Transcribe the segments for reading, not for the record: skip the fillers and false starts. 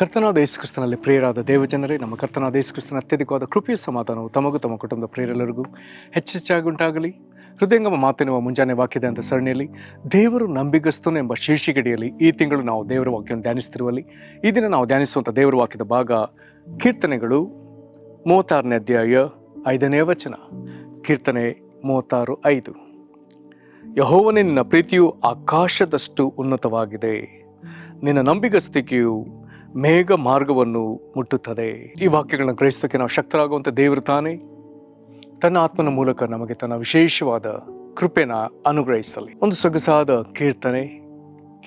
ಕರ್ತನಾದ ಯೇಸು ಕ್ರಿಸ್ತನಲ್ಲಿ ಪ್ರಿಯರಾದ ದೇವಜನರೇ, ನಮ್ಮ ಕರ್ತನಾದ ಯೇಸು ಕ್ರಿಸ್ತನ ಅತ್ಯಧಿಕವಾದ ಕೃಪೆಯ ಸಮಾಧಾನವು ತಮಗೂ ತಮ್ಮ ಕುಟುಂಬದ ಪ್ರಿಯರೆಲ್ಲರಿಗೂ ಹೆಚ್ಚೆಚ್ಚಾಗಿ ಉಂಟಾಗಲಿ. ಹೃದಯಂಗಮ ಮಾತೆನ್ನುವ ಮುಂಜಾನೆ ವಾಕ್ಯದ ಅಂತ ಸರಣಿಯಲ್ಲಿ ದೇವರು ನಂಬಿಗಸ್ತನು ಎಂಬ ಶೀರ್ಷಿಕೆಡಿಯಲ್ಲಿ ಈ ತಿಂಗಳು ನಾವು ದೇವರ ವಾಕ್ಯವನ್ನು ಧ್ಯಾನಿಸ್ತಿರುವಲ್ಲಿ ಈ ದಿನ ನಾವು ಧ್ಯಾನಿಸುವಂಥ ದೇವರ ವಾಕ್ಯದ ಭಾಗ ಕೀರ್ತನೆಗಳು 36ನೇ ಅಧ್ಯಾಯ 5ನೇ ವಚನ. ಕೀರ್ತನೆ 36:5. ಯೆಹೋವನೇ, ನಿನ್ನ ಪ್ರೀತಿಯು ಆಕಾಶದಷ್ಟು ಉನ್ನತವಾಗಿದೆ, ನಿನ್ನ ನಂಬಿಗಸ್ತಿಕೆಯು ಮೇಘ ಮಾರ್ಗವನ್ನು ಮುಟ್ಟುತ್ತದೆ. ಈ ವಾಕ್ಯಗಳನ್ನು ಗ್ರಹಿಸೋದಕ್ಕೆ ನಾವು ಶಕ್ತರಾಗುವಂಥ ದೇವರು ತಾನೇ ತನ್ನ ಆತ್ಮನ ಮೂಲಕ ನಮಗೆ ತನ್ನ ವಿಶೇಷವಾದ ಕೃಪೆನ ಅನುಗ್ರಹಿಸಲಿ. ಒಂದು ಸೊಗಸಾದ ಕೀರ್ತನೆ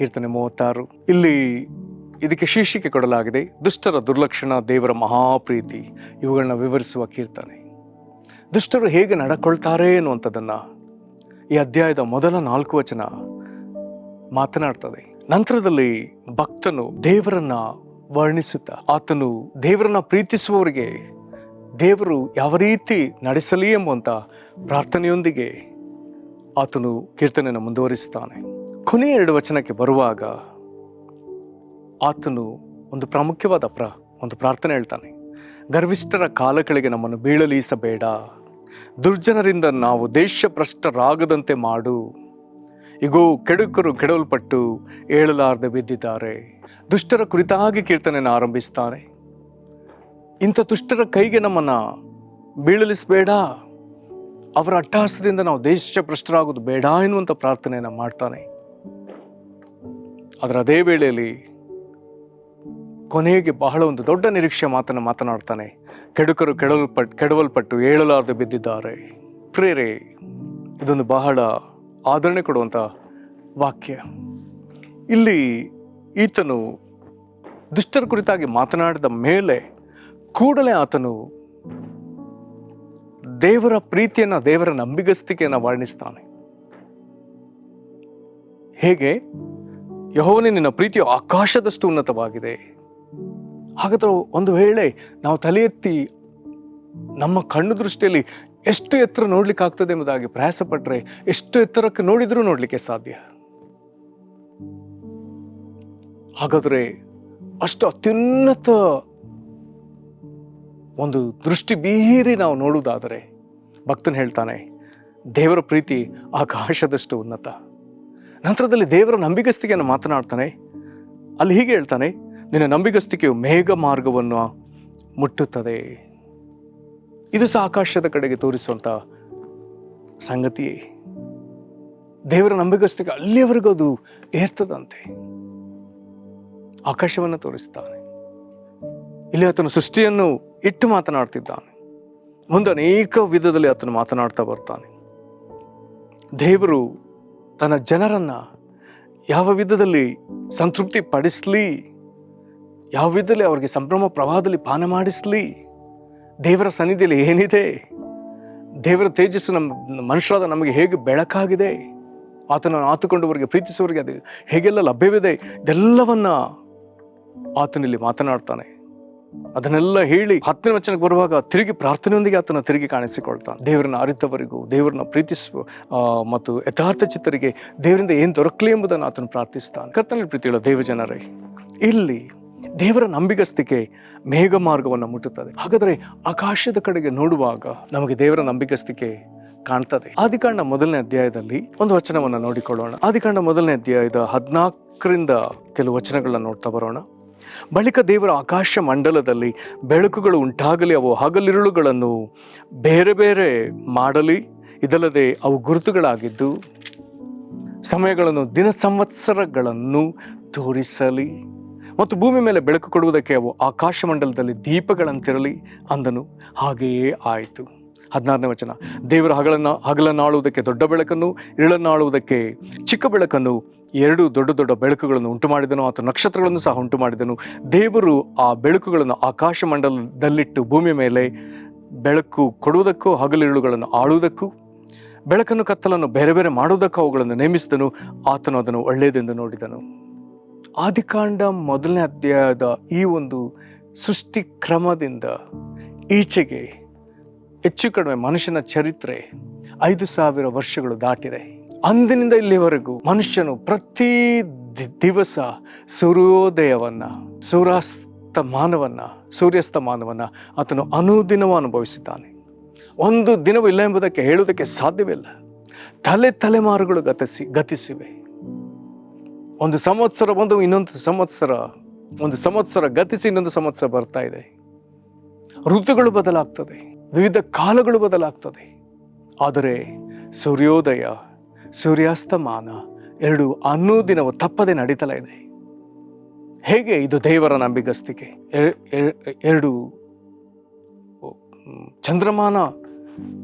36. ಇಲ್ಲಿ ಇದಕ್ಕೆ ಶೀರ್ಷಿಕೆ ಕೊಡಲಾಗಿದೆ, ದುಷ್ಟರ ದುರ್ಲಕ್ಷಣ, ದೇವರ ಮಹಾಪ್ರೀತಿ. ಇವುಗಳನ್ನ ವಿವರಿಸುವ ಕೀರ್ತನೆ. ದುಷ್ಟರು ಹೇಗೆ ನಡ್ಕೊಳ್ತಾರೆ ಅನ್ನುವಂಥದ್ದನ್ನು ಈ ಅಧ್ಯಾಯದ ಮೊದಲ 4 ವಚನ ಮಾತನಾಡ್ತದೆ. ನಂತರದಲ್ಲಿ ಭಕ್ತನು ದೇವರನ್ನ ವರ್ಣಿಸುತ್ತಾ, ಆತನು ದೇವರನ್ನ ಪ್ರೀತಿಸುವವರಿಗೆ ದೇವರು ಯಾವ ರೀತಿ ನಡೆಸಲಿ ಎಂಬುವಂಥ ಪ್ರಾರ್ಥನೆಯೊಂದಿಗೆ ಆತನು ಕೀರ್ತನೆಯನ್ನು ಮುಂದುವರಿಸುತ್ತಾನೆ. ಕೊನೆಯ 2 ವಚನಕ್ಕೆ ಬರುವಾಗ ಆತನು ಒಂದು ಪ್ರಾಮುಖ್ಯವಾದ ಒಂದು ಪ್ರಾರ್ಥನೆ ಹೇಳ್ತಾನೆ. ಗರ್ವಿಷ್ಠರ ಕಾಲಗಳಿಗೆ ನಮ್ಮನ್ನು ಬೀಳಲೀಸಬೇಡ, ದುರ್ಜನರಿಂದ ನಾವು ದೇಶಭ್ರಷ್ಟರಾಗದಂತೆ ಮಾಡು. ಈಗೋ ಕೆಡುಕರು ಕೆಡವಲ್ಪಟ್ಟು ಏಳಲಾರದೆ ಬಿದ್ದಿದ್ದಾರೆ. ದುಷ್ಟರ ಕುರಿತಾಗಿ ಕೀರ್ತನೆಯನ್ನು ಆರಂಭಿಸ್ತಾನೆ. ಇಂಥ ದುಷ್ಟರ ಕೈಗೆ ನಮ್ಮನ್ನು ಬೀಳಲಿಸಬೇಡ, ಅವರ ಅಟ್ಟಹಾಸದಿಂದ ನಾವು ದೇಶಭ್ರಷ್ಟರಾಗೋದು ಬೇಡ ಎನ್ನುವಂಥ ಪ್ರಾರ್ಥನೆಯನ್ನು ಮಾಡ್ತಾನೆ. ಅದರ ಅದೇ ವೇಳೆಯಲ್ಲಿ ಕೊನೆಗೆ ಬಹಳ ಒಂದು ದೊಡ್ಡ ನಿರೀಕ್ಷೆ ಮಾತನ್ನು ಮಾತನಾಡ್ತಾನೆ. ಕೆಡುಕರು ಕೆಡವಲ್ಪಟ್ಟು ಏಳಲಾರದೆ ಬಿದ್ದಿದ್ದಾರೆ. ಪ್ರೇರೆ, ಇದೊಂದು ಬಹಳ ಆದರಣೆ ಕೊಡುವಂಥ ವಾಕ್ಯ. ಇಲ್ಲಿ ಈತನು ದುಷ್ಟರ ಕುರಿತಾಗಿ ಮಾತನಾಡಿದ ಮೇಲೆ ಕೂಡಲೇ ಆತನು ದೇವರ ಪ್ರೀತಿಯನ್ನು, ದೇವರ ನಂಬಿಗಸ್ತಿಕೆಯನ್ನು ವರ್ಣಿಸ್ತಾನೆ. ಹೇಗೆ? ಯೆಹೋವನೇ, ನಿನ್ನ ಪ್ರೀತಿಯು ಆಕಾಶದಷ್ಟು ಉನ್ನತವಾಗಿದೆ. ಹಾಗಾದ್ರೆ ಒಂದು ವೇಳೆ ನಾವು ತಲೆ ಎತ್ತಿ ನಮ್ಮ ಕಣ್ಣು ದೃಷ್ಟಿಯಲ್ಲಿ ಎಷ್ಟು ಎತ್ತರ ನೋಡ್ಲಿಕ್ಕೆ ಆಗ್ತದೆ ಎಂಬುದಾಗಿ ಪ್ರಯಾಸ ಪಟ್ಟರೆ ಎಷ್ಟು ಎತ್ತರಕ್ಕೆ ನೋಡಿದ್ರೂ ನೋಡ್ಲಿಕ್ಕೆ ಸಾಧ್ಯ. ಹಾಗಾದ್ರೆ ಅಷ್ಟು ಅತ್ಯುನ್ನತ ಒಂದು ದೃಷ್ಟಿ ಬೀರಿ ನಾವು ನೋಡುವುದಾದರೆ ಭಕ್ತನು ಹೇಳ್ತಾನೆ, ದೇವರ ಪ್ರೀತಿ ಆಕಾಶದಷ್ಟು ಉನ್ನತ. ನಂತರದಲ್ಲಿ ದೇವರ ನಂಬಿಗಸ್ತಿಕೆಯನ್ನು ಮಾತನಾಡ್ತಾನೆ. ಅಲ್ಲಿ ಹೀಗೆ ಹೇಳ್ತಾನೆ, ನಿನ್ನ ನಂಬಿಗಸ್ತಿಕೆಯು ಮೇಘ ಮಾರ್ಗವನ್ನು ಮುಟ್ಟುತ್ತದೆ. ಇದು ಸಹ ಆಕಾಶದ ಕಡೆಗೆ ತೋರಿಸುವಂಥ ಸಂಗತಿಯೇ. ದೇವರ ನಂಬಿಗಸ್ತಿಕೆ ಅಲ್ಲಿಯವರೆಗೂ ಅದು ಏರ್ತದಂತೆ. ಆಕಾಶವನ್ನು ತೋರಿಸ್ತಾನೆ. ಇಲ್ಲಿ ಆತನು ಸೃಷ್ಟಿಯನ್ನು ಇಟ್ಟು ಮಾತನಾಡ್ತಿದ್ದಾನೆ. ಮುಂದೆ ಅನೇಕ ವಿಧದಲ್ಲಿ ಆತನು ಮಾತನಾಡ್ತಾ ಬರ್ತಾನೆ. ದೇವರು ತನ್ನ ಜನರನ್ನ ಯಾವ ವಿಧದಲ್ಲಿ ಸಂತೃಪ್ತಿ ಪಡಿಸ್ಲಿ, ಯಾವ ವಿಧದಲ್ಲಿ ಅವರಿಗೆ ಸಂಭ್ರಮ ಪ್ರವಾಹದಲ್ಲಿ ಪಾನ ಮಾಡಿಸ್ಲಿ, ದೇವರ ಸನ್ನಿಧಿಯಲ್ಲಿ ಏನಿದೆ, ದೇವರ ತೇಜಸ್ಸು ನಮ್ಮ ಮನುಷ್ಯರಾದ ನಮಗೆ ಹೇಗೆ ಬೆಳಕಾಗಿದೆ, ಆತನನ್ನು ಆತುಕೊಂಡವರಿಗೆ ಪ್ರೀತಿಸುವವರಿಗೆ ಅದು ಹೇಗೆಲ್ಲ ಲಭ್ಯವಿದೆ, ಇದೆಲ್ಲವನ್ನ ಆತನಲ್ಲಿ ಮಾತನಾಡ್ತಾನೆ. ಅದನ್ನೆಲ್ಲ ಹೇಳಿ 10ನೇ ವಚನಕ್ಕೆ ಬರುವಾಗ ತಿರುಗಿ ಪ್ರಾರ್ಥನೆಯೊಂದಿಗೆ ಆತನ ತಿರುಗಿ ಕಾಣಿಸಿಕೊಳ್ತಾನೆ. ದೇವರನ್ನ ಅರಿತವರಿಗೂ, ದೇವರನ್ನ ಪ್ರೀತಿಸುವ ಮತ್ತು ಯಥಾರ್ಥ ಚಿತ್ತರಿಗೆ ದೇವರಿಂದ ಏನು ದೊರಕಲಿ ಎಂಬುದನ್ನು ಆತನು ಪ್ರಾರ್ಥಿಸ್ತಾನೆ. ಕರ್ತನಲ್ಲಿ ಪ್ರೀತಿಯುಳ್ಳ ದೇವಜನರೇ, ಇಲ್ಲಿ ದೇವರ ನಂಬಿಗಸ್ತಿಕೆ ಮೇಘ ಮಾರ್ಗವನ್ನು ಮುಟ್ಟುತ್ತದೆ. ಹಾಗಾದರೆ ಆಕಾಶದ ಕಡೆಗೆ ನೋಡುವಾಗ ನಮಗೆ ದೇವರ ನಂಬಿಗಸ್ತಿಕೆ ಕಾಣ್ತದೆ. ಆದಿಕಾಂಡ 1ನೇ ಅಧ್ಯಾಯದಲ್ಲಿ ಒಂದು ವಚನವನ್ನು ನೋಡಿಕೊಳ್ಳೋಣ. ಆದಿಕಾಂಡ 1ನೇ ಅಧ್ಯಾಯದ 14ರಿಂದ ಕೆಲವು ವಚನಗಳನ್ನ ನೋಡ್ತಾ ಬರೋಣ. ಬಳಿಕ ದೇವರ ಆಕಾಶ ಮಂಡಲದಲ್ಲಿ ಬೆಳಕುಗಳು ಉಂಟಾಗಲಿ, ಅವು ಹಗಲಿರುಳುಗಳನ್ನು ಬೇರೆ ಬೇರೆ ಮಾಡಲಿ, ಇದಲ್ಲದೆ ಅವು ಗುರುತುಗಳಾಗಿದ್ದು ಸಮಯಗಳನ್ನು ದಿನ ಸಂವತ್ಸರಗಳನ್ನು ತೋರಿಸಲಿ, ಮತ್ತು ಭೂಮಿ ಮೇಲೆ ಬೆಳಕು ಕೊಡುವುದಕ್ಕೆ ಅವು ಆಕಾಶ ಮಂಡಲದಲ್ಲಿ ದೀಪಗಳಂತಿರಲಿ ಅಂದನು. ಹಾಗೆಯೇ ಆಯಿತು. 16ನೇ ವಚನ. ದೇವರ ಹಗಲನ್ನಾಳುವುದಕ್ಕೆ ದೊಡ್ಡ ಬೆಳಕನ್ನು, ಇರಳನ್ನಾಳುವುದಕ್ಕೆ ಚಿಕ್ಕ ಬೆಳಕನ್ನು, 2 ದೊಡ್ಡ ದೊಡ್ಡ ಬೆಳಕುಗಳನ್ನು ಉಂಟು ಮಾಡಿದನು. ಆತ ನಕ್ಷತ್ರಗಳನ್ನು ಸಹ ಉಂಟು ಮಾಡಿದನು. ದೇವರು ಆ ಬೆಳಕುಗಳನ್ನು ಆಕಾಶ ಮಂಡಲದಲ್ಲಿಟ್ಟು ಭೂಮಿ ಮೇಲೆ ಬೆಳಕು ಕೊಡುವುದಕ್ಕೂ ಹಗಲಿರುಳುಗಳನ್ನು ಆಳುವುದಕ್ಕೂ ಬೆಳಕನ್ನು ಕತ್ತಲನ್ನು ಬೇರೆ ಬೇರೆ ಮಾಡುವುದಕ್ಕೂ ಅವುಗಳನ್ನು ನೇಮಿಸಿದನು. ಆತನು ಅದನ್ನು ಒಳ್ಳೆಯದೆಂದು ನೋಡಿದನು. ಆದಿಕಾಂಡ 1ನೇ ಅಧ್ಯಾಯದ ಈ ಒಂದು ಸೃಷ್ಟಿ ಕ್ರಮದಿಂದ ಈಚೆಗೆ ಹೆಚ್ಚು ಕಡಿಮೆ ಮನುಷ್ಯನ ಚರಿತ್ರೆ 5,000 ವರ್ಷಗಳು ದಾಟಿದೆ. ಅಂದಿನಿಂದ ಇಲ್ಲಿವರೆಗೂ ಮನುಷ್ಯನು ಪ್ರತಿ ದಿವಸ ಸೂರ್ಯೋದಯವನ್ನ ಸೂರ್ಯಾಸ್ತ ಸೂರ್ಯಾಸ್ತಮಾನವನ್ನು ಆತನು ಅನುದಿನವೂ ಅನುಭವಿಸಿದ್ದಾನೆ. ಒಂದು ದಿನವೂ ಇಲ್ಲ ಎಂಬುದಕ್ಕೆ ಹೇಳುವುದಕ್ಕೆ ಸಾಧ್ಯವಿಲ್ಲ. ತಲೆಮಾರುಗಳು ಗತಿಸಿವೆ. ಒಂದು ಸಂವತ್ಸರ ಬಂದು ಒಂದು ಸಂವತ್ಸರ ಗತಿಸಿ ಇನ್ನೊಂದು ಸಂವತ್ಸರ ಬರ್ತಾ ಇದೆ. ಋತುಗಳು ಬದಲಾಗ್ತದೆ, ವಿವಿಧ ಕಾಲಗಳು ಬದಲಾಗ್ತದೆ. ಆದರೆ ಸೂರ್ಯೋದಯ ಸೂರ್ಯಾಸ್ತಮಾನ ಎರಡು ಅನುದಿನವೂ ತಪ್ಪದೆ ನಡೀತಲೇ ಇದೆ. ಹೇಗೆ ಇದು ದೇವರ ನಂಬಿಗಸ್ತಿಕೆ. ಎರಡು ಚಂದ್ರಮಾನ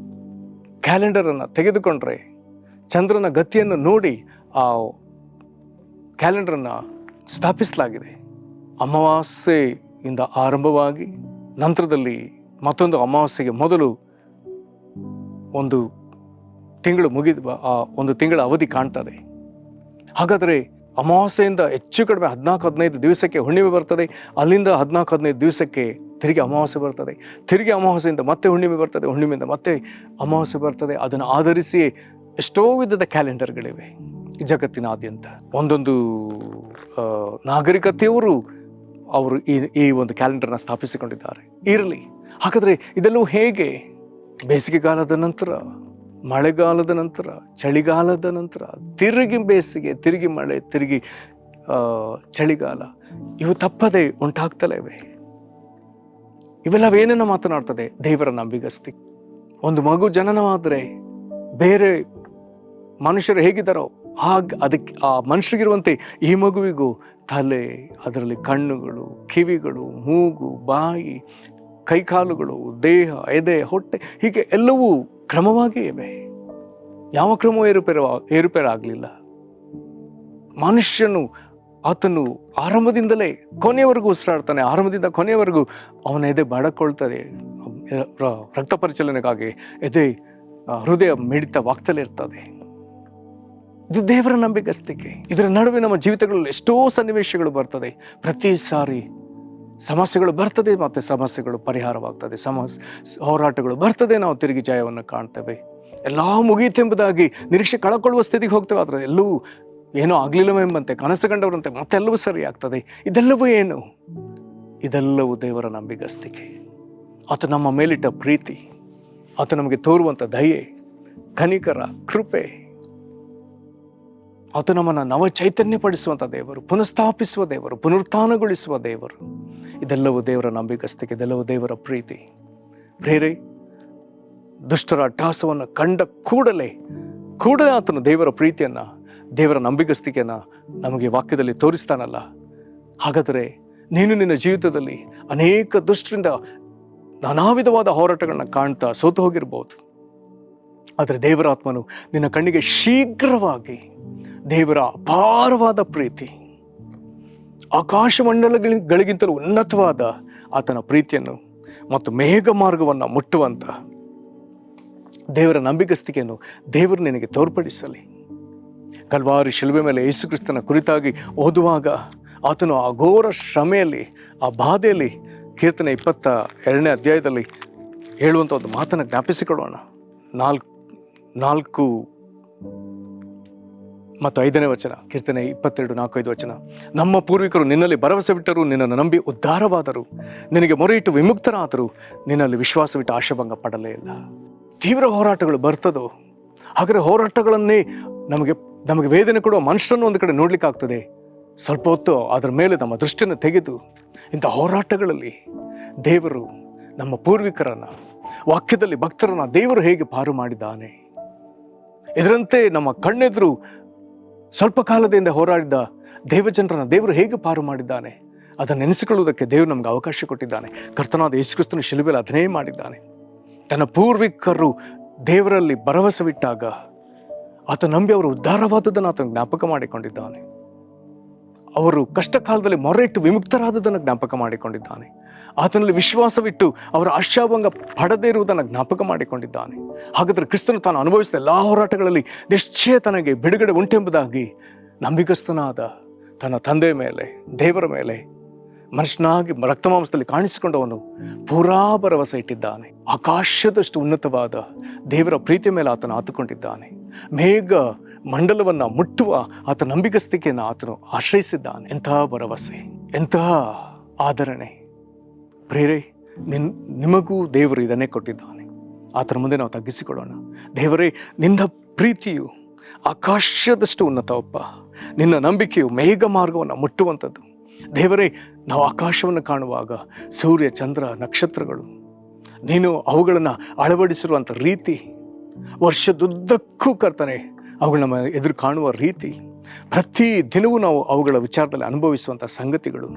ಕ್ಯಾಲೆಂಡರನ್ನು ತೆಗೆದುಕೊಂಡ್ರೆ ಚಂದ್ರನ ಗತಿಯನ್ನು ನೋಡಿ ಆ ಕ್ಯಾಲೆಂಡರನ್ನು ಸ್ಥಾಪಿಸಲಾಗಿದೆ. ಅಮಾವಾಸ್ಯೆಯಿಂದ ಆರಂಭವಾಗಿ ನಂತರದಲ್ಲಿ ಮತ್ತೊಂದು ಅಮಾವಾಸ್ಯೆಗೆ ಮೊದಲು ಒಂದು ತಿಂಗಳು ಒಂದು ತಿಂಗಳ ಅವಧಿ ಕಾಣ್ತದೆ. ಹಾಗಾದರೆ ಅಮಾವಾಸ್ಯೆಯಿಂದ ಹೆಚ್ಚು ಕಡಿಮೆ 14-15 ದಿವಸಕ್ಕೆ ಹುಣ್ಣಿಮೆ ಬರ್ತದೆ. ಅಲ್ಲಿಂದ 14-15 ದಿವಸಕ್ಕೆ ತಿರುಗಿ ಅಮಾವಾಸ್ಯೆ ಬರ್ತದೆ. ತಿರುಗಿ ಅಮಾವಾಸ್ಯೆಯಿಂದ ಮತ್ತೆ ಹುಣ್ಣಿಮೆ ಬರ್ತದೆ. ಹುಣ್ಣಿಮೆಯಿಂದ ಮತ್ತೆ ಅಮಾವಾಸ್ಯೆ ಬರ್ತದೆ. ಅದನ್ನು ಆಧರಿಸಿ ಎಷ್ಟೋ ವಿಧದ ಕ್ಯಾಲೆಂಡರ್ಗಳಿವೆ ಜಗತ್ತಿನಾದ್ಯಂತ. ಒಂದೊಂದು ನಾಗರಿಕತೆಯವರು ಈ ಒಂದು ಕ್ಯಾಲೆಂಡರ್ನ ಸ್ಥಾಪಿಸಿಕೊಂಡಿದ್ದಾರೆ. ಇರಲಿ. ಹಾಗಾದರೆ ಇದೆಲ್ಲವೂ ಹೇಗೆ? ಬೇಸಿಗೆಗಾಲದ ನಂತರ, ಮಳೆಗಾಲದ ನಂತರ, ಚಳಿಗಾಲದ ನಂತರ, ತಿರುಗಿ ಬೇಸಿಗೆ, ತಿರುಗಿ ಮಳೆ, ತಿರುಗಿ ಚಳಿಗಾಲ, ಇವು ತಪ್ಪದೆ ಉಂಟಾಗ್ತಲೇ ಇವೆ. ಇವೆಲ್ಲವೇನನ್ನು ಮಾತನಾಡ್ತದೆ? ದೇವರ ನಂಬಿಗಸ್ತಿ. ಒಂದು ಮಗು ಜನನವಾದರೆ ಬೇರೆ ಮನುಷ್ಯರು ಹೇಗಿದ್ದಾರೋ ಅದಕ್ಕೆ ಆ ಮನುಷ್ಯರಿಗಿರುವಂತೆ ಈ ಮಗುವಿಗೂ ತಲೆ, ಅದರಲ್ಲಿ ಕಣ್ಣುಗಳು, ಕಿವಿಗಳು, ಮೂಗು, ಬಾಯಿ, ಕೈಕಾಲುಗಳು, ದೇಹ, ಎದೆ, ಹೊಟ್ಟೆ, ಹೀಗೆ ಎಲ್ಲವೂ ಕ್ರಮವಾಗಿ ಇವೆ. ಯಾವ ಕ್ರಮವೂ ಏರುಪೇರಾಗಲಿಲ್ಲ. ಮನುಷ್ಯನು ಆತನು ಆರಂಭದಿಂದಲೇ ಕೊನೆಯವರೆಗೂ ಉಸಿರಾಡ್ತಾನೆ. ಆರಂಭದಿಂದ ಕೊನೆಯವರೆಗೂ ಅವನ ಎದೆ ಬಡಕೊಳ್ತದೆ. ರಕ್ತ ಪರಿಚಲನೆಗಾಗಿ ಎದೆ, ಹೃದಯ ಮಿಡಿತವಾಗ್ತಲೇ ಇರ್ತದೆ. ಇದು ದೇವರ ನಂಬಿಗಸ್ತಿಕೆ. ಇದರ ನಡುವೆ ನಮ್ಮ ಜೀವಿತಗಳಲ್ಲಿ ಎಷ್ಟೋ ಸನ್ನಿವೇಶಗಳು ಬರ್ತದೆ. ಪ್ರತಿ ಸಾರಿ ಸಮಸ್ಯೆಗಳು ಬರ್ತದೆ, ಮತ್ತೆ ಸಮಸ್ಯೆಗಳು ಪರಿಹಾರವಾಗ್ತದೆ. ಹೋರಾಟಗಳು ಬರ್ತದೆ, ನಾವು ತಿರುಗಿ ಜಯವನ್ನು ಕಾಣ್ತೇವೆ. ಎಲ್ಲ ಮುಗಿಯುತ್ತೆಂಬುದಾಗಿ ನಿರೀಕ್ಷೆ ಕಳಕೊಳ್ಳುವ ಸ್ಥಿತಿಗೆ ಹೋಗ್ತೇವೆ. ಆದರೆ ಎಲ್ಲವೂ ಏನೋ ಆಗಲಿಲ್ಲವೆಂಬಂತೆ ಕನಸು ಕಂಡವರಂತೆ ಮತ್ತೆಲ್ಲವೂ ಸರಿ ಆಗ್ತದೆ. ಇದೆಲ್ಲವೂ ಏನು? ಇದೆಲ್ಲವೂ ದೇವರ ನಂಬಿಗಸ್ತಿಕೆ. ಆತ ನಮ್ಮ ಮೇಲಿಟ್ಟ ಪ್ರೀತಿ, ಆತ ನಮಗೆ ತೋರುವಂಥ ದಯೆ, ಕನಿಕರ, ಕೃಪೆ. ಆತ ನಮ್ಮನ್ನು ನವ ಚೈತನ್ಯಪಡಿಸುವಂಥ ದೇವರು, ಪುನಃಸ್ಥಾಪಿಸುವ ದೇವರು, ಪುನರುತ್ಥಾನಗೊಳಿಸುವ ದೇವರು. ಇದೆಲ್ಲವೂ ದೇವರ ನಂಬಿಗಸ್ತಿಕೆ, ಇದೆಲ್ಲವೂ ದೇವರ ಪ್ರೀತಿ. ಬೇರೆ ದುಷ್ಟರ ಅಟ್ಟಹಾಸವನ್ನು ಕಂಡ ಕೂಡಲೇ ಆತನು ದೇವರ ಪ್ರೀತಿಯನ್ನು, ದೇವರ ನಂಬಿಗಸ್ತಿಕೆಯನ್ನು ನಮಗೆ ವಾಕ್ಯದಲ್ಲಿ ತೋರಿಸ್ತಾನಲ್ಲ. ಹಾಗಾದರೆ ನೀನು ನಿನ್ನ ಜೀವಿತದಲ್ಲಿ ಅನೇಕ ದುಷ್ಟರಿಂದ ನಾನಾ ವಿಧವಾದ ಹೋರಾಟಗಳನ್ನ ಕಾಣ್ತಾ ಸೋತು ಹೋಗಿರ್ಬೋದು. ಆದರೆ ದೇವರಾತ್ಮನು ನಿನ್ನ ಕಣ್ಣಿಗೆ ಶೀಘ್ರವಾಗಿ ದೇವರ ಅಪಾರವಾದ ಪ್ರೀತಿ, ಆಕಾಶಮಂಡಲಗಳಿಗಿಂತಲೂ ಉನ್ನತವಾದ ಆತನ ಪ್ರೀತಿಯನ್ನು ಮತ್ತು ಮೇಘ ಮಾರ್ಗವನ್ನು ಮುಟ್ಟುವಂಥ ದೇವರ ನಂಬಿಗಸ್ತಿಕೆಯನ್ನು ದೇವರು ನಿನಗೆ ತೋರ್ಪಡಿಸಲಿ. ಕಲ್ವಾರಿ ಶಿಲುಬೆ ಮೇಲೆ ಯೇಸು ಕ್ರಿಸ್ತನ ಕುರಿತಾಗಿ ಓದುವಾಗ ಆತನು ಆ ಘೋರ ಶ್ರಮೆಯಲ್ಲಿ, ಆ ಬಾಧೆಯಲ್ಲಿ, ಕೀರ್ತನೆ 22ನೇ ಅಧ್ಯಾಯದಲ್ಲಿ ಹೇಳುವಂಥ ಒಂದು ಮಾತನ್ನು ಜ್ಞಾಪಿಸಿಕೊಳ್ಳೋಣ. 4 ಮತ್ತು 5ನೇ ವಚನ, ಕೀರ್ತನೆ 22, 4, 5 ವಚನ. ನಮ್ಮ ಪೂರ್ವಿಕರು ನಿನ್ನಲ್ಲಿ ಭರವಸೆ ಬಿಟ್ಟರು, ನಿನ್ನನ್ನು ನಂಬಿ ಉದ್ಧಾರವಾದರು, ನಿನಗೆ ಮೊರೆಯಿಟ್ಟು ವಿಮುಕ್ತರಾದರು, ನಿನ್ನಲ್ಲಿ ವಿಶ್ವಾಸವಿಟ್ಟು ಆಶಾಭಂಗ ಪಡಲೇ ಇಲ್ಲ. ತೀವ್ರ ಹೋರಾಟಗಳು ಬರ್ತದೋ, ಹಾಗಾದರೆ ಹೋರಾಟಗಳನ್ನೇ ನಮಗೆ ವೇದನೆ ಕೊಡುವ ಮನುಷ್ಯರನ್ನು ಒಂದು ಕಡೆ ನೋಡ್ಲಿಕ್ಕಾಗ್ತದೆ. ಸ್ವಲ್ಪ ಹೊತ್ತು ಅದರ ಮೇಲೆ ನಮ್ಮ ದೃಷ್ಟಿಯನ್ನು ತೆಗೆದು ಇಂಥ ಹೋರಾಟಗಳಲ್ಲಿ ದೇವರು ನಮ್ಮ ಪೂರ್ವಿಕರನ್ನು, ವಾಕ್ಯದಲ್ಲಿ ಭಕ್ತರನ್ನು ದೇವರು ಹೇಗೆ ಪಾರು ಮಾಡಿದ್ದಾನೆ, ಇದರಂತೆ ನಮ್ಮ ಕಣ್ಣೆದುರು ಸ್ವಲ್ಪ ಕಾಲದಿಂದ ಹೋರಾಡಿದ ದೇವಜನರನ್ನು ದೇವರು ಹೇಗೆ ಪಾರು ಮಾಡಿದ್ದಾನೆ, ಅದನ್ನು ನೆನೆಸಿಕೊಳ್ಳುವುದಕ್ಕೆ ದೇವರು ನಮಗೆ ಅವಕಾಶ ಕೊಟ್ಟಿದ್ದಾನೆ. ಕರ್ತನಾದ ಯೇಸು ಕ್ರಿಸ್ತನ ಶಿಲುಬೆಯಲ್ಲಿ ಅದನ್ನೇ ಮಾಡಿದ್ದಾನೆ. ತನ್ನ ಪೂರ್ವಿಕರು ದೇವರಲ್ಲಿ ಭರವಸವಿಟ್ಟಾಗ ಆತ ನಂಬಿ ಅವರು ಉದ್ಧಾರವಾದದನ್ನು ಆತನ ಜ್ಞಾಪಕ ಮಾಡಿಕೊಂಡಿದ್ದಾನೆ. ಅವರು ಕಷ್ಟ ಕಾಲದಲ್ಲಿ ಮೊರೆಯಿಟ್ಟು ವಿಮುಕ್ತರಾದದನ್ನು ಜ್ಞಾಪಕ ಮಾಡಿಕೊಂಡಿದ್ದಾನೆ. ಆತನಲ್ಲಿ ವಿಶ್ವಾಸವಿಟ್ಟು ಅವರ ಆಶಾಭಂಗ ಪಡದೇ ಇರುವುದನ್ನು ಜ್ಞಾಪಕ ಮಾಡಿಕೊಂಡಿದ್ದಾನೆ. ಹಾಗಾದರೆ ಕ್ರಿಸ್ತನು ತಾನು ಅನುಭವಿಸಿದ ಎಲ್ಲ ಹೋರಾಟಗಳಲ್ಲಿ ನಿಶ್ಚಯ ತನಗೆ ಬಿಡುಗಡೆ ಉಂಟೆಂಬುದಾಗಿ ನಂಬಿಗಸ್ತನಾದ ತನ್ನ ತಂದೆಯ ಮೇಲೆ, ದೇವರ ಮೇಲೆ ಮನುಷ್ಯನಾಗಿ ರಕ್ತಮಾಂಸದಲ್ಲಿ ಕಾಣಿಸಿಕೊಂಡವನು ಪೂರಾ ಭರವಸೆ ಇಟ್ಟಿದ್ದಾನೆ. ಆಕಾಶದಷ್ಟು ಉನ್ನತವಾದ ದೇವರ ಪ್ರೀತಿಯ ಮೇಲೆ ಆತನು ಆತುಕೊಂಡಿದ್ದಾನೆ. ಮೇಘ ಮಂಡಲವನ್ನು ಮುಟ್ಟುವ ಆತ ನಂಬಿಗಸ್ತಿಕೆಯನ್ನು ಆತನು ಆಶ್ರಯಿಸಿದ್ದಾನೆ. ಎಂತಹ ಭರವಸೆ, ಎಂತಹ ಆದರಣೆ, ಪ್ರೇರೆ, ನಿಮಗೂ ದೇವರು ಇದನ್ನೇ ಕೊಟ್ಟಿದ್ದಾನೆ. ಆತನ ಮುಂದೆ ನಾವು ತಗ್ಗಿಸಿಕೊಡೋಣ. ದೇವರೇ, ನಿನ್ನ ಪ್ರೀತಿಯು ಆಕಾಶದಷ್ಟು ಉನ್ನತವಪ್ಪ. ನಿನ್ನ ನಂಬಿಕೆಯು ಮೇಘ ಮಾರ್ಗವನ್ನು ಮುಟ್ಟುವಂಥದ್ದು. ದೇವರೇ, ನಾವು ಆಕಾಶವನ್ನು ಕಾಣುವಾಗ ಸೂರ್ಯ, ಚಂದ್ರ, ನಕ್ಷತ್ರಗಳು, ನೀನು ಅವುಗಳನ್ನು ಅಳವಡಿಸಿರುವಂಥ ರೀತಿ, ವರ್ಷದುದ್ದಕ್ಕೂ ಕರ್ತನೆ ಅವುಗಳನ್ನ ಎದುರು ಕಾಣುವ ರೀತಿ, ಪ್ರತಿ ದಿನವೂ ನಾವು ಅವುಗಳ ವಿಚಾರದಲ್ಲಿ ಅನುಭವಿಸುವಂಥ ಸಂಗತಿಗಳು,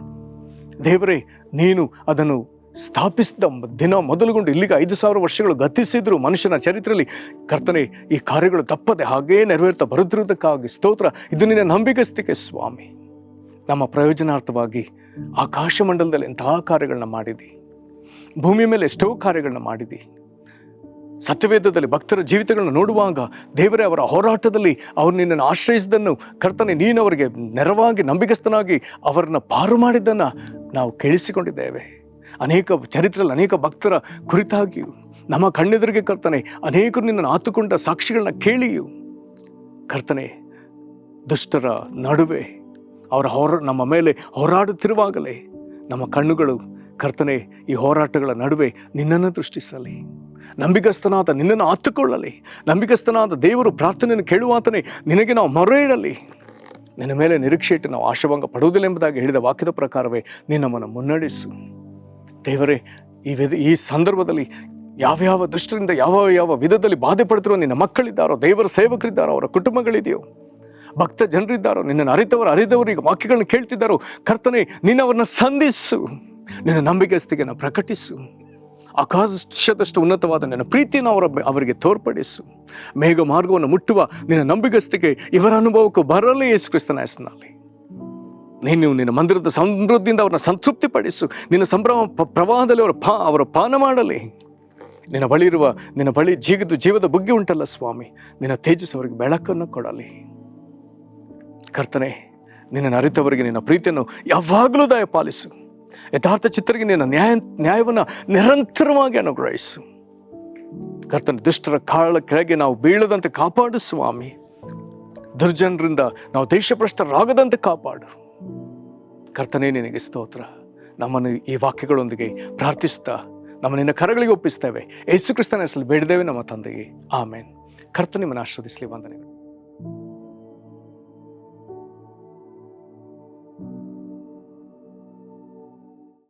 ದೇವರೇ, ನೀನು ಅದನ್ನು ಸ್ಥಾಪಿಸಿದ ದಿನ ಮೊದಲುಗೊಂಡು ಇಲ್ಲಿಗೆ 5,000 ವರ್ಷಗಳು ಗತಿಸಿದ್ರು ಮನುಷ್ಯನ ಚರಿತ್ರೆಯಲ್ಲಿ ಕರ್ತನೆ ಈ ಕಾರ್ಯಗಳು ತಪ್ಪದೆ ಹಾಗೇ ನೆರವೇರ್ತಾ ಬರುತ್ತಿರುವುದಕ್ಕಾಗಿ ಸ್ತೋತ್ರ. ಇದು ನಿನ್ನ ನಂಬಿಗಸ್ತಿಕೆ ಸ್ವಾಮಿ. ನಮ್ಮ ಪ್ರಯೋಜನಾರ್ಥವಾಗಿ ಆಕಾಶ ಮಂಡಲದಲ್ಲಿ ಎಂತಹ ಕಾರ್ಯಗಳನ್ನ ಮಾಡಿದಿ, ಭೂಮಿಯ ಮೇಲೆ ಎಷ್ಟೋ ಕಾರ್ಯಗಳನ್ನ ಮಾಡಿದಿ. ಸತ್ಯವೇದದಲ್ಲಿ ಭಕ್ತರ ಜೀವಿತಗಳನ್ನ ನೋಡುವಾಗ ದೇವರೇ, ಅವರ ಹೋರಾಟದಲ್ಲಿ ಅವರು ನಿನ್ನನ್ನು ಆಶ್ರಯಿಸಿದ್ದನ್ನು ಕರ್ತನೆ, ನೀನು ಅವರಿಗೆ ನೆರವಾಗಿ ನಂಬಿಗಸ್ತನಾಗಿ ಅವರನ್ನ ಪಾರು ಮಾಡಿದ್ದನ್ನು ನಾವು ಕೇಳಿಸಿಕೊಂಡಿದ್ದೇವೆ. ಅನೇಕ ಚರಿತ್ರೆಯಲ್ಲಿ ಅನೇಕ ಭಕ್ತರ ಕುರಿತಾಗಿಯೂ ನಮ್ಮ ಕಣ್ಣೆದುರಿಗೆ ಕರ್ತನೆ ಅನೇಕರು ನಿನ್ನನ್ನು ಆತುಕೊಂಡ ಸಾಕ್ಷಿಗಳನ್ನ ಕೇಳಿಯೂ ಕರ್ತನೆ, ದುಷ್ಟರ ನಡುವೆ ಅವರ ನಮ್ಮ ಮೇಲೆ ಹೋರಾಡುತ್ತಿರುವಾಗಲೇ ನಮ್ಮ ಕಣ್ಣುಗಳು ಕರ್ತನೆ ಈ ಹೋರಾಟಗಳ ನಡುವೆ ನಿನ್ನನ್ನು ದೃಷ್ಟಿಸಲಿ. ನಂಬಿಗಸ್ತನಾದ ನಿನ್ನನ್ನು ಆತುಕೊಳ್ಳಲಿ. ನಂಬಿಗಸ್ತನಾದ ದೇವರು ಪ್ರಾರ್ಥನೆಯನ್ನು ಕೇಳುವಾತನೇ ನಿನಗೆ ನಾವು ಮೊರೆ ಇಡಲಿ. ನಿನ್ನ ಮೇಲೆ ನಿರೀಕ್ಷೆ ಇಟ್ಟು ನಾವು ಆಶಾಭಂಗ ಪಡುವುದಿಲ್ಲ ಎಂಬುದಾಗಿ ಹೇಳಿದ ವಾಕ್ಯದ ಪ್ರಕಾರವೇ ನೀನು ನಮ್ಮನ್ನು ಮುನ್ನಡೆಸು. ದೇವರೇ, ಈ ಸಂದರ್ಭದಲ್ಲಿ ಯಾವ್ಯಾವ ದುಷ್ಟರಿಂದ ಯಾವ ವಿಧದಲ್ಲಿ ಬಾಧೆ ಪಡ್ತಿರೋ ನಿನ್ನ ಮಕ್ಕಳಿದ್ದಾರೋ, ದೇವರ ಸೇವಕರಿದ್ದಾರೋ, ಅವರ ಕುಟುಂಬಗಳಿದೆಯೋ, ಭಕ್ತ ಜನರಿದ್ದಾರೋ, ನಿನ್ನನ್ನು ಅರಿತವರು ಈಗ ವಾಕ್ಯಗಳನ್ನ ಕೇಳ್ತಿದ್ದಾರೋ, ಕರ್ತನೆ ನೀನು ಅವರನ್ನ ಸಂಧಿಸು. ನಿನ್ನ ನಂಬಿಕೆಸ್ತಿಗೆ ಪ್ರಕಟಿಸು. ಆಕಾಶದಷ್ಟು ಉನ್ನತವಾದ ನಿನ್ನ ಪ್ರೀತಿಯನ್ನು ಅವರಿಗೆ ತೋರ್ಪಡಿಸು. ಮೇಘ ಮಾರ್ಗವನ್ನು ಮುಟ್ಟುವ ನಿನ್ನ ನಂಬಿಗಸ್ತಿಕೆ ಇವರ ಅನುಭವಕ್ಕೂ ಬರಲಿ ಯೇಸು ಕ್ರಿಸ್ತನ ಹೆಸರಿನಲ್ಲಿ. ನೀನು ನಿನ್ನ ಮಂದಿರದ ಸಮೃದ್ಧಿಯಿಂದ ಅವರನ್ನ ಸಂತೃಪ್ತಿಪಡಿಸು. ನಿನ್ನ ಸಂಭ್ರಮ ಪ್ರವಾಹದಲ್ಲಿ ಅವರ ಪಾನ ಮಾಡಲಿ. ನಿನ್ನ ಬಳಿ ಜೀವದ ಬುಗ್ಗೆ ಉಂಟಲ್ಲ ಸ್ವಾಮಿ, ನಿನ್ನ ತೇಜಸ್ಸು ಅವರಿಗೆ ಬೆಳಕನ್ನು ಕೊಡಲಿ. ಕರ್ತನೆ, ನಿನ್ನ ಅರಿತವರಿಗೆ ನಿನ್ನ ಪ್ರೀತಿಯನ್ನು ಯಾವಾಗಲೂ ದಯಪಾಲಿಸು. ಯಥಾರ್ಥ ಚಿತ್ತರಿಗೆ ನಿನ್ನ ನ್ಯಾಯವನ್ನು ನಿರಂತರವಾಗಿ ಅನುಗ್ರಹಿಸು. ಕರ್ತನೆ, ದುಷ್ಟರ ಕಾಳ ಕೆಳಗೆ ನಾವು ಬೀಳದಂತೆ ಕಾಪಾಡು ಸ್ವಾಮಿ. ದುರ್ಜನರಿಂದ ನಾವು ದೇಶಭ್ರಷ್ಟರಾಗದಂತೆ ಕಾಪಾಡು. ಕರ್ತನೇ, ನಿನಗೆ ಸ್ತೋತ್ರ. ನಮ್ಮನ್ನು ಈ ವಾಕ್ಯಗಳೊಂದಿಗೆ ಪ್ರಾರ್ಥಿಸ್ತಾ ನಮ್ಮ ನಿನ್ನ ಕರಗಳಿಗೆ ಒಪ್ಪಿಸ್ತೇವೆ. ಯೇಸು ಕ್ರಿಸ್ತನ ಹೆಸರಲ್ಲಿ ಬೇಡಿದ್ದೇವೆ ನಮ್ಮ ತಂದೆಗೆ, ಆಮೇನ್. ಕರ್ತನೆ ನಿಮ್ಮನ್ನು ಆಶೀರ್ವದಿಸಲಿ. ವಂದನೆಗಳು.